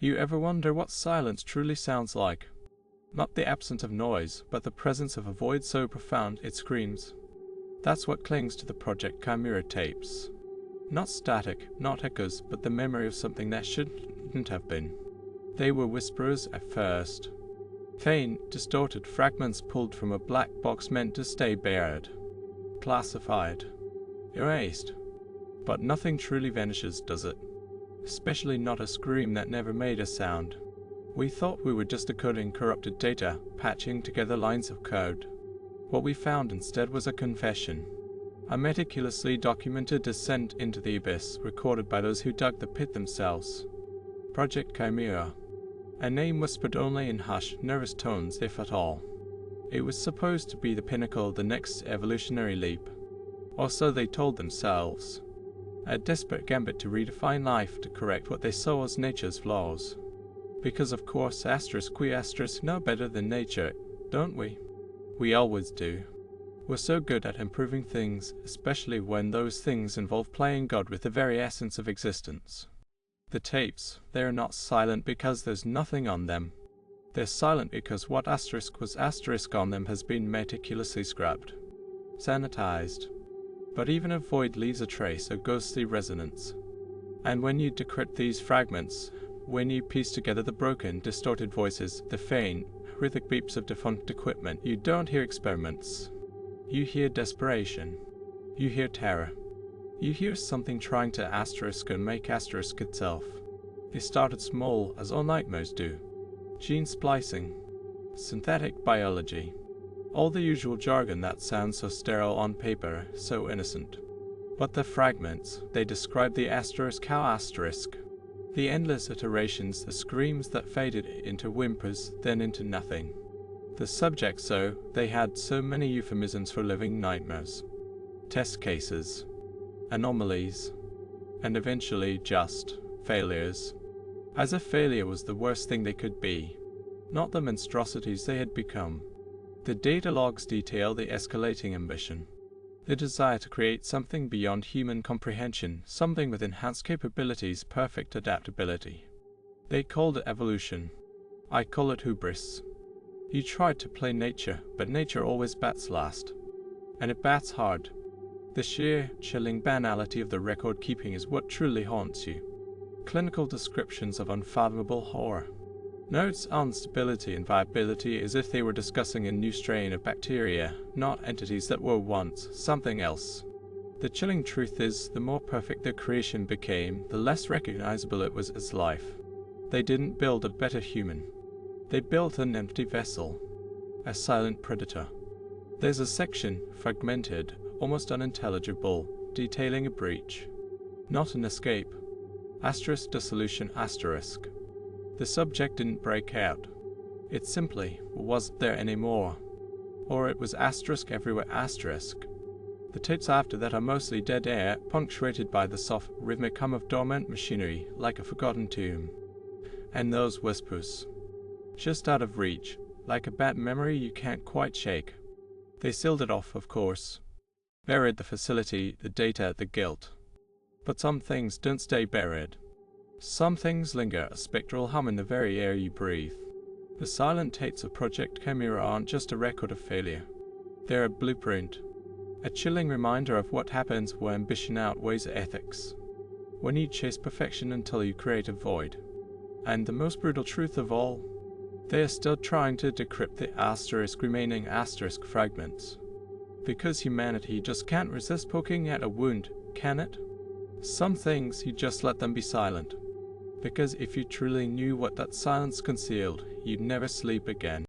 You ever wonder what silence truly sounds like? Not the absence of noise, but the presence of a void so profound it screams. That's what clings to the Project Chimera tapes. Not static, not echoes, but the memory of something that shouldn't have been. They were whisperers at first. Faint, distorted fragments pulled from a black box meant to stay buried. Classified. Erased. But nothing truly vanishes, does it? Especially not a scream that never made a sound. We thought we were just decoding corrupted data, patching together lines of code. What we found instead was a confession. A meticulously documented descent into the abyss, recorded by those who dug the pit themselves. Project Chimera. A name whispered only in hushed, nervous tones, if at all. It was supposed to be the pinnacle of the next evolutionary leap. Or so they told themselves. A desperate gambit to redefine life to correct what they saw as nature's flaws. Because of course we know better than nature, don't we? We always do. We're so good at improving things, especially when those things involve playing God with the very essence of existence. The tapes, they are not silent because there's nothing on them. They're silent because what asterisk was asterisk on them has been meticulously scrubbed. Sanitized. But even a void leaves a trace, a ghostly resonance. And when you decrypt these fragments, when you piece together the broken, distorted voices, the faint, rhythmic beeps of defunct equipment, you don't hear experiments. You hear desperation. You hear terror. You hear something trying to asterisk and make asterisk itself. They started small, as all nightmares do. Gene splicing. Synthetic biology. All the usual jargon that sounds so sterile on paper, so innocent. But the fragments, they describe the asterisk how asterisk. The endless iterations, the screams that faded into whimpers, then into nothing. The subject they had so many euphemisms for living nightmares. Test cases. Anomalies. And eventually just failures. As if failure was the worst thing they could be. Not the monstrosities they had become. The data logs detail the escalating ambition. The desire to create something beyond human comprehension, something with enhanced capabilities, perfect adaptability. They called it evolution. I call it hubris. You tried to play nature, but nature always bats last. And it bats hard. The sheer, chilling banality of the record keeping is what truly haunts you. Clinical descriptions of unfathomable horror. Notes on stability and viability as if they were discussing a new strain of bacteria, not entities that were once something else. The chilling truth is, the more perfect their creation became, the less recognizable it was as life. They didn't build a better human. They built an empty vessel. A silent predator. There's a section, fragmented, almost unintelligible, detailing a breach. Not an escape. Asterisk dissolution asterisk. The subject didn't break out. It simply wasn't there anymore. Or it was asterisk everywhere asterisk. The tapes after that are mostly dead air, punctuated by the soft, rhythmic hum of dormant machinery, like a forgotten tomb. And those whispers. Just out of reach, like a bad memory you can't quite shake. They sealed it off, of course. Buried the facility, the data, the guilt. But some things don't stay buried. Some things linger, a spectral hum in the very air you breathe. The silent tapes of Project Chimera aren't just a record of failure. They're a blueprint. A chilling reminder of what happens when ambition outweighs ethics. When you chase perfection until you create a void. And the most brutal truth of all, they are still trying to decrypt the asterisk remaining asterisk fragments. Because humanity just can't resist poking at a wound, can it? Some things you just let them be silent. Because if you truly knew what that silence concealed, you'd never sleep again.